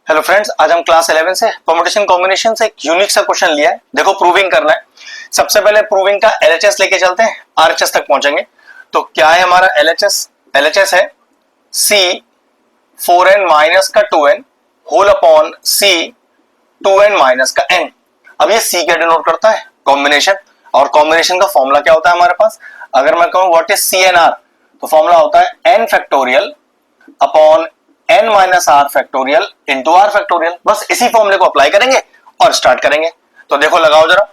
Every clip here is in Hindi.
हेलो फ्रेंड्स, आज हम क्लास 11 से परम्यूटेशन कॉम्बिनेशन से एक यूनिक सा क्वेश्चन लिया है। देखो प्रूविंग करना है। सबसे पहले प्रूविंग का एलएचएस लेके चलते हैं, आरएचएस तक पहुंचेंगे। तो क्या है हमारा एलएचएस? एलएचएस है c 4n माइनस का 2n whole upon c 2n minus का n। अब ये c क्या डिनोट करता है? कॉम्बिनेशन। और कॉम्बिनेशन का फॉर्मूला क्या होता है हमारे पास? अगर मैं कहूं व्हाट इज CNR, तो फॉर्मूला होता है n factorial upon n minus R factorial into R factorial. बस इसी फॉर्मूले को अप्लाई करेंगे और स्टार्ट करेंगे। तो देखो लगाओ जरा,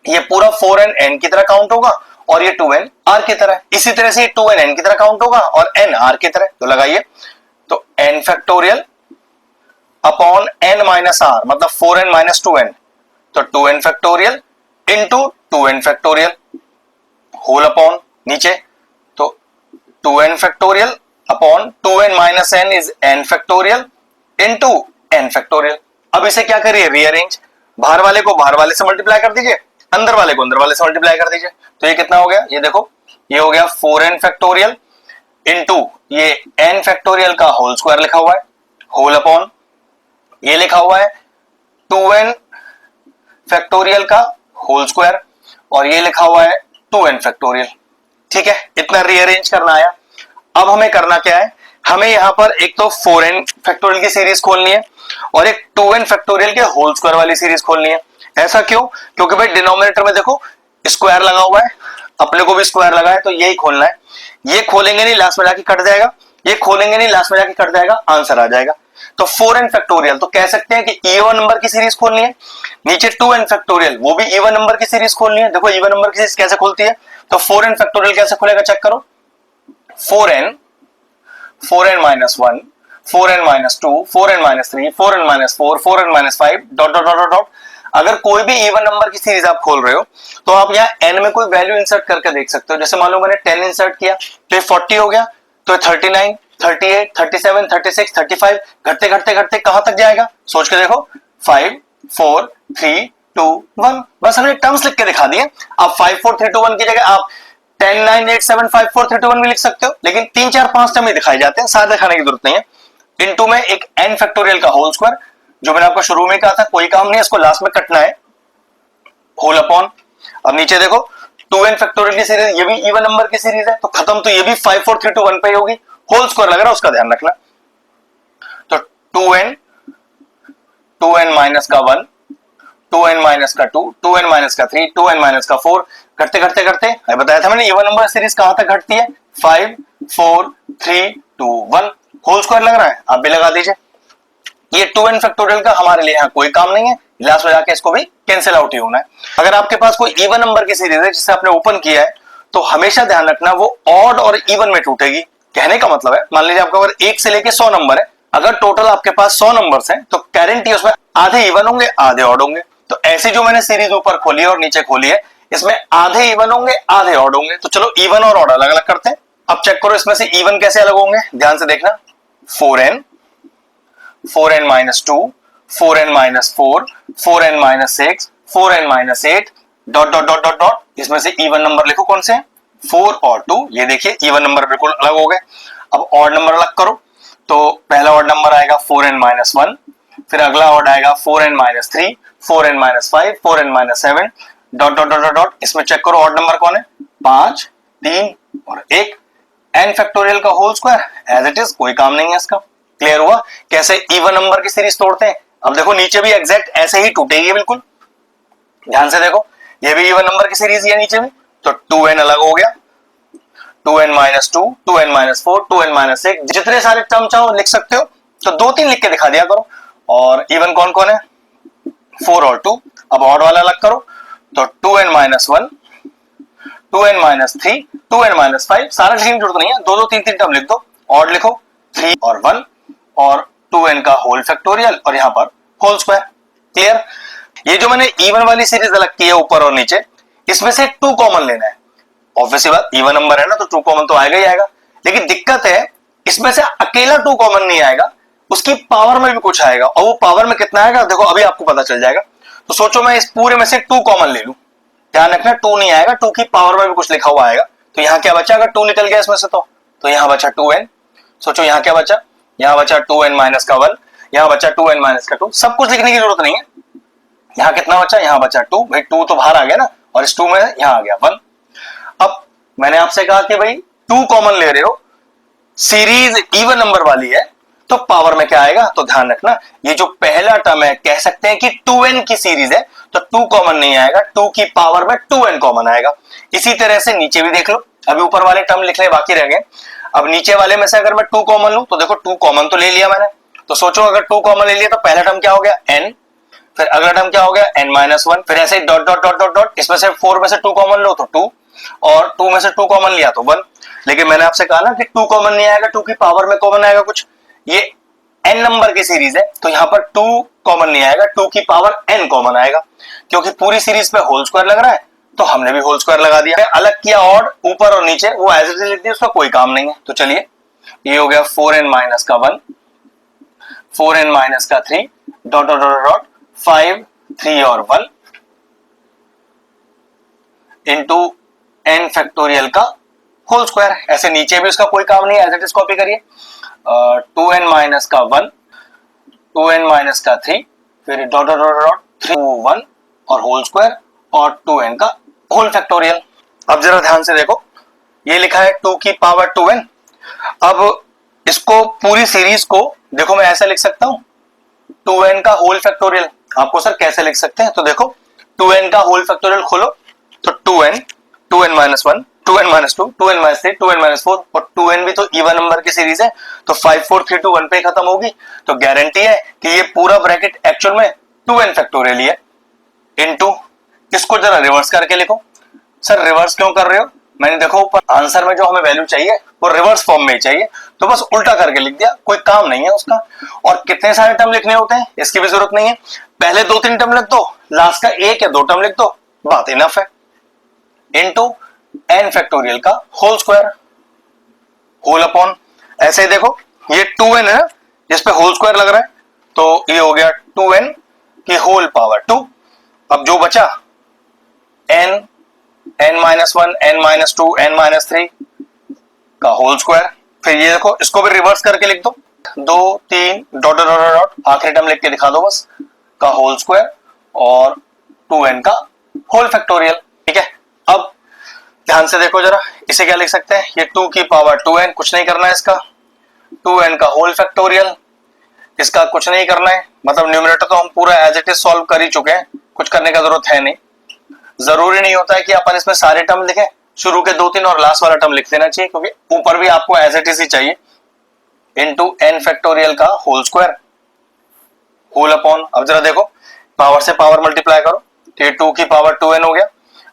ये पूरा 4n n की तरह काउंट होगा और ये 2n r की तरह। इसी तरह से 2n n की तरह काउंट होगा और n r की तरह। तो लगाइए, तो n factorial upon n minus R मतलब 4n माइनस 2n, तो 2n factorial into 2n factorial whole upon नीचे, तो 2n factorial upon 2n minus n is n factorial into n factorial. अब इसे क्या करिए? रीअरेंज। बाहर वाले को बाहर वाले से मल्टीप्लाई कर दीजिए, अंदर वाले को अंदर वाले से मल्टीप्लाई कर दीजिए। तो ये कितना हो गया? ये देखो, ये हो गया 4n फैक्टोरियल इंटू ये n फैक्टोरियल का होल स्क्वायर लिखा हुआ है होल अपॉन ये लिखा हुआ है 2n फैक्टोरियल का होल स्क्वायर और ये लिखा हुआ है 2n फैक्टोरियल। ठीक है, इतना रीअरेंज करना आया। अब हमें करना क्या है? हमें यहां पर एक तो 4n फैक्टोरियल की सीरीज खोलनी है और एक 2n फैक्टोरियल के होल स्क्वायर वाली सीरीज खोलनी है। ऐसा क्यों? क्योंकि भाई डिनोमिनेटर में देखो स्क्वायर लगा हुआ है, अपने को भी स्क्वायर लगा है, तो यही खोलना है। ये खोलेंगे नहीं, लास्ट में जाके कट जाएगा। ये खोलेंगे नहीं, लास्ट में जाके कट जाएगा, आंसर आ जाएगा। तो 4n फैक्टोरियल, तो कह सकते हैं कि इवन नंबर की सीरीज खोलनी है। नीचे 2n फैक्टोरियल, वो भी इवन नंबर की सीरीज खोलनी है। देखो इवन नंबर की सीरीज कैसे खुलती है, तो 4n फैक्टोरियल कैसे खुलेगा चेक करो। 4n minus 1, 4n minus 2, 4n minus 3, 4n minus 4, 4n minus 5 dot dot dot dot. अगर कोई भी इवन नंबर की सीरीज आप खोल रहे हो तो आप यहाँ n में कोई वैल्यू इंसर्ट करके देख सकते हो। जैसे मान लो मैंने 10 इंसर्ट किया तो ये 40 हो गया, तो 39, 38, 37, 36, 35 घटते घटते घटते कहां तक जाएगा? सोच के देखो, 5 4 3 2 1। बस हमने टर्म्स लिख के दिखा दिए। अब 5 4 3 2 1 की जगह आप 10 9 8 7 5 4 3 2 1 भी लिख सकते हो, लेकिन 3 4 5 टर्म ही दिखाए जाते हैं, सारे दिखाने की जरूरत नहीं है। इनटू में एक n फैक्टोरियल का होल स्क्वायर, जो मैंने आपको शुरू में कहा था कोई काम नहीं है, इसको लास्ट में कटना है, होल अपॉन। अब नीचे देखो 2n फैक्टोरियल की सीरीज, ये भी इवन नंबर की सीरीज है, तो खत्म तो ये भी 5 4 3 2 1 पे ही होगी। होल स्क्वायर लग रहा है, उसका ध्यान रखना। तो 2n माइनस का 1, 2n माइनस का 2, 2n माइनस का 3, 2n माइनस का 4 घटते घटते घटते बताया था मैंने इवन नंबर सीरीज कहां तक घटती है? 5 4 3 2 1। होल स्क्वायर लग रहा है, आप भी लगा दीजिए। ये 2n फैक्टोरियल का हमारे लिए यहाँ कोई काम नहीं है, लास्ट में जाके इसको भी कैंसिल आउट ही होना है। अगर आपके पास कोई इवन नंबर की सीरीज है जिसे आपने ओपन किया है, तो हमेशा ध्यान रखना वो ऑड और इवन में टूटेगी। कहने का मतलब है, मान लीजिए आपका अगर 1 से लेके 100 नंबर है, अगर टोटल आपके पास 100 नंबर्स हैं, तो गारंटी उसमें आधे इवन होंगे आधे ऑड होंगे। तो ऐसी जो मैंने सीरीज ऊपर खोली है और नीचे खोली है, इसमें आधे इवन होंगे आधे ऑड होंगे। तो चलो इवन और ऑड अलग अलग करते हैं। अब चेक करो इसमें से इवन कैसे अलग होंगे, ध्यान से देखना। 4n, 4n minus 2, 4n minus 4, 4n minus 6, 4n minus 8 dot dot dot dot dot. इसमें से इवन नंबर लिखो कौन से हैं? 4 और 2। ये देखिए इवन नंबर बिल्कुल अलग हो गए। अब ऑड नंबर अलग करो, तो पहला ऑड नंबर आएगा 4n माइनस 1, फिर अगला ऑड आएगा 4n minus 3, 4n minus 5, 4n minus 7 dot dot dot dot. इसमें चेक करो ऑड नंबर कौन है? 5 3 और 1। n फैक्टोरियल का whole square as it is, कोई काम नहीं है इसका। क्लियर हुआ कैसे इवन नंबर की सीरीज तोड़ते हैं? अब देखो नीचे भी एग्जैक्ट ऐसे ही टूटेगी बिल्कुल, ध्यान से देखो। ये भी इवन नंबर की सीरीज है नीचे भी, तो 2n अलग हो गया, 2n minus 2, 2n minus 4, 2n minus 6। जितने सारे टर्म चाहो लिख सकते हो, तो 2 3 लिख के दिखा दिया करो। और इवन कौन कौन है? 4 और 2। अब ऑड वाला अलग करो, तो 2n minus 1, 2n minus 3, 2n minus 5। सारा लिखने की जरूरत नहीं है, 2 3 3 टर्म लिख दो। ऑड लिखो 3 और 1 और 2n का होल फैक्टोरियल और यहां पर होल स्क्वायर। क्लियर? ये जो मैंने इवन वाली सीरीज अलग की है ऊपर और नीचे, इसमें से 2 कॉमन लेना है। ऑब्वियसली बात, इवन नंबर है ना, तो 2 कॉमन तो आएगा ही आएगा। लेकिन दिक्कत है इसमें से अकेला 2 कॉमन नहीं आएगा, उसकी पावर में भी कुछ आएगा। और वो पावर में कितना आएगा देखो अभी आपको पता चल जाएगा। तो सोचो मैं इस पूरे में से 2 कॉमन ले लूं, ध्यान रखना 2 नहीं आएगा, 2 की पावर में भी कुछ लिखा हुआ आएगा। तो यहां क्या बचा? अगर 2 निकल गया इसमें से, तो यहां बचा 2n। सोचो यहां क्या बचा? यहां बचा 2n माइनस का 1, यहाँ बचा 2n माइनस का 2, सब कुछ लिखने की जरूरत नहीं है। यहाँ कितना बचा, यहाँ बचा 2, भाई 2 तो बाहर आ गया ना, और इस 2 में यहाँ आ गया 1। अब मैंने आपसे कहा कि भाई 2 कॉमन ले रहे हो, सीरीज इवन नंबर वाली है, तो पावर में क्या आएगा, तो ध्यान रखना ये जो पहला टर्म है कह सकते हैं कि 2n की सीरीज है, तो 2 कॉमन नहीं आएगा, 2 की पावर में 2n कॉमन आएगा। इसी तरह से नीचे भी देख लो, अभी ऊपर वाले टर्म लिखने बाकी रह गए। अब नीचे वाले में से अगर मैं 2 कॉमन लूं तो देखो 2 कॉमन तो ले लिया मैंने, तो सोचो अगर 2 कॉमन ले लिया तो पहला टर्म क्या हो गया n, फिर अगला टर्म क्या हो गया n-1, फिर ऐसे ही dot dot dot dot dot, इसमें से 4 में से 2 कॉमन लो तो 2, और 2 में से 2 कॉमन लिया तो 1। लेकिन मैंने आपसे कहा ना कि 2 कॉमन नहीं आएगा, 2 की पावर में कॉमन आएगा कुछ, ये n नंबर की सीरीज है तो यहाँ पर 2 कॉमन नहीं आएगा, 2 की पावर n कॉमन आएगा, क्योंकि पूरी सीरीज पे होल स्क्वायर लग रहा है तो हमने भी होल स्क्वायर लगा दिया। अलग किया और ऊपर और नीचे, वो एज इट इज लिख दिया, उसका कोई काम नहीं है। तो चलिए ये हो गया 4n माइनस का 1, 4n माइनस का 3, डॉट डॉट डॉट डॉट 5, 3 और 1 इंटू n फैक्टोरियल का होल स्क्वायर। ऐसे नीचे भी उसका कोई काम नहीं है, एज इट इज कॉपी करिए। 2n माइनस का 1, 2n माइनस का 3, फिर डॉट डॉट डॉट डॉट 3, 1 और होल स्क्वायर और 2n का होल फैक्टोरियल। अब जरा ध्यान से देखो, ये लिखा है 2 की पावर 2n। अब इसको पूरी सीरीज को देखो मैं ऐसा लिख सकता हूं, 2n का होल फैक्टोरियल। आपको सर कैसे लिख सकते हैं, तो देखो 2n का होल फैक्टोरियल खोलो तो 2n, 2n minus 1, 2n minus 2, 2n minus 3, 2n minus 4, और 2n भी तो इवन नंबर की सीरीज है तो 5 4 3 2 1 पे खत्म होगी, तो गारंटी है कि ये पूरा ब्रैकेट एक्चुअल में 2n फैक्टोरियल ही है। इनटू इसको जरा रिवर्स करके लिखो। सर रिवर्स क्यों कर रहे हो, मैंने देखो ऊपर आंसर में जो हमें वैल्यू चाहिए वो रिवर्स फॉर्म में ही चाहिए, तो बस उल्टा करके लिख दिया, कोई काम नहीं है उसका। और कितने सारे टर्म लिखने होते हैं इसकी भी जरूरत नहीं है, पहले 2-3 टर्म लिख दो, लास्ट का 1 या 2 टर्म लिख दो, बात इनफ है। इनटू n फैक्टोरियल का होल स्क्वायर, होल अपॉन, ऐसे ही देखो ये 2n है जिस पे होल स्क्वायर लग रहा है, तो ये हो गया 2n की होल पावर 2। अब जो बचा n, n-1, n-2, n-3 का होल स्क्वायर, फिर ये देखो इसको भी रिवर्स करके लिख दो, 2 3 डॉट डॉट डॉट डॉट आखिरी टर्म लिख के दिखा दो बस, का होल स्क्वायर और 2n का होल फैक्टोरियल। ठीक है, अब ध्यान से देखो जरा, इसे क्या लिख सकते हैं, ये 2 की पावर 2n, कुछ नहीं करना है इसका, 2n का होल फैक्टोरियल, इसका कुछ नहीं करना है, मतलब न्यूमरेटर तो हम पूरा एज इट इज सॉल्व कर ही चुके हैं, कुछ करने का जरूरत है नहीं। जरूरी नहीं होता है कि अपन इसमें सारे टर्म लिखें, शुरू के 2-3 और लास्ट वाला टर्म लिख देना चाहिए, क्योंकि ऊपर भी आपको एज इट इज ही चाहिए। इनटू n फैक्टोरियल का होल स्क्वायर, होल अपॉन, अब जरा देखो पावर से पावर मल्टीप्लाई करो तो ये 2 की पावर 2n हो गया।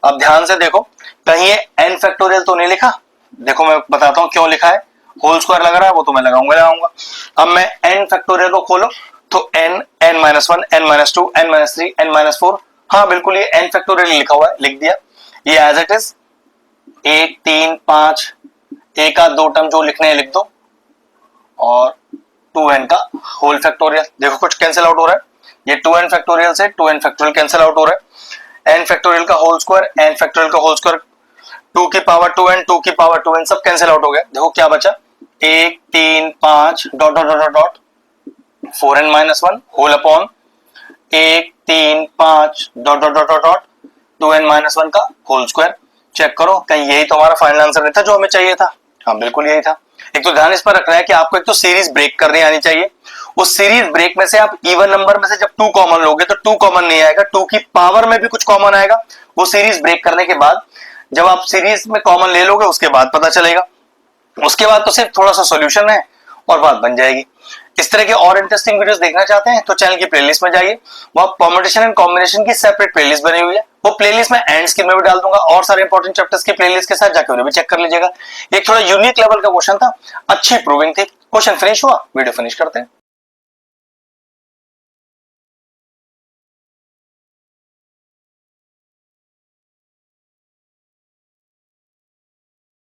अब ध्यान से देखो कहीं ये n फैक्टोरियल तो नहीं लिखा, देखो मैं बताता हूं क्यों लिखा है, होल स्क्वायर लग रहा है वो तो मैं लगाऊंगा। अब मैं n फैक्टोरियल को खोलो तो n, n-1, n-2, n-3, n-4, हाँ बिल्कुल ये n फैक्टोरियल लिखा हुआ है, लिख दिया। ये एज इट इज 1 3 5, एक आध 2 टर्म जो लिखने हैं लिख दो, और 2n का होल फैक्टोरियल, देखो कुछ कैंसिल आउट हो रहा है, ये 2n फैक्टोरियल से 2n फैक्टोरियल कैंसिल आउट हो रहा है, n फैक्टोरियल का होल स्क्वायर, n फैक्टोरियल का होल स्क्वायर, 2 की पावर 2n, 2 की पावर 2n सब कैंसिल आउट हो गया। देखो क्या बचा, 1 3 5 dot dot dot dot 4n-1 whole upon 1 3 5 dot dot dot dot 2n-1 का होल स्क्वायर। चेक करो कहीं यही तो हमारा फाइनल आंसर नहीं था जो हमें चाहिए था, हाँ बिल्कुल यही था। एक तो ध्यान इस पर रखना है कि आपको एक तो सीरीज ब्रेक करनी आनी चाहिए, उस सीरीज ब्रेक में से आप इवन नंबर में से जब 2 कॉमन लोगे तो 2 कॉमन नहीं आएगा, 2 की पावर में भी कुछ कॉमन आएगा, वो सीरीज ब्रेक करने के बाद जब आप सीरीज में कॉमन ले लोगे उसके बाद पता चलेगा, उसके बाद तो सिर्फ थोड़ा सा सॉल्यूशन है और बात बन जाएगी। इस तरह के और इंटरेस्टिंग वीडियोस देखना चाहते हैं तो चैनल की प्लेलिस्ट में जाइए, वहां परम्यूटेशन एंड कॉम्बिनेशन की सेपरेट प्लेलिस्ट बनी हुई है, वो प्लेलिस्ट में एंड स्क्रीन में भी डाल दूंगा, और सारे इंपॉर्टेंट चैप्टर्स की प्लेलिस्ट के साथ जाकर उन्हें भी चेक कर लीजिएगा। एक थोड़ा यूनिक लेवल का क्वेश्चन था, अच्छी प्रूविंग थी, क्वेश्चन फिनिश हुआ, वीडियो फिनिश करते हैं।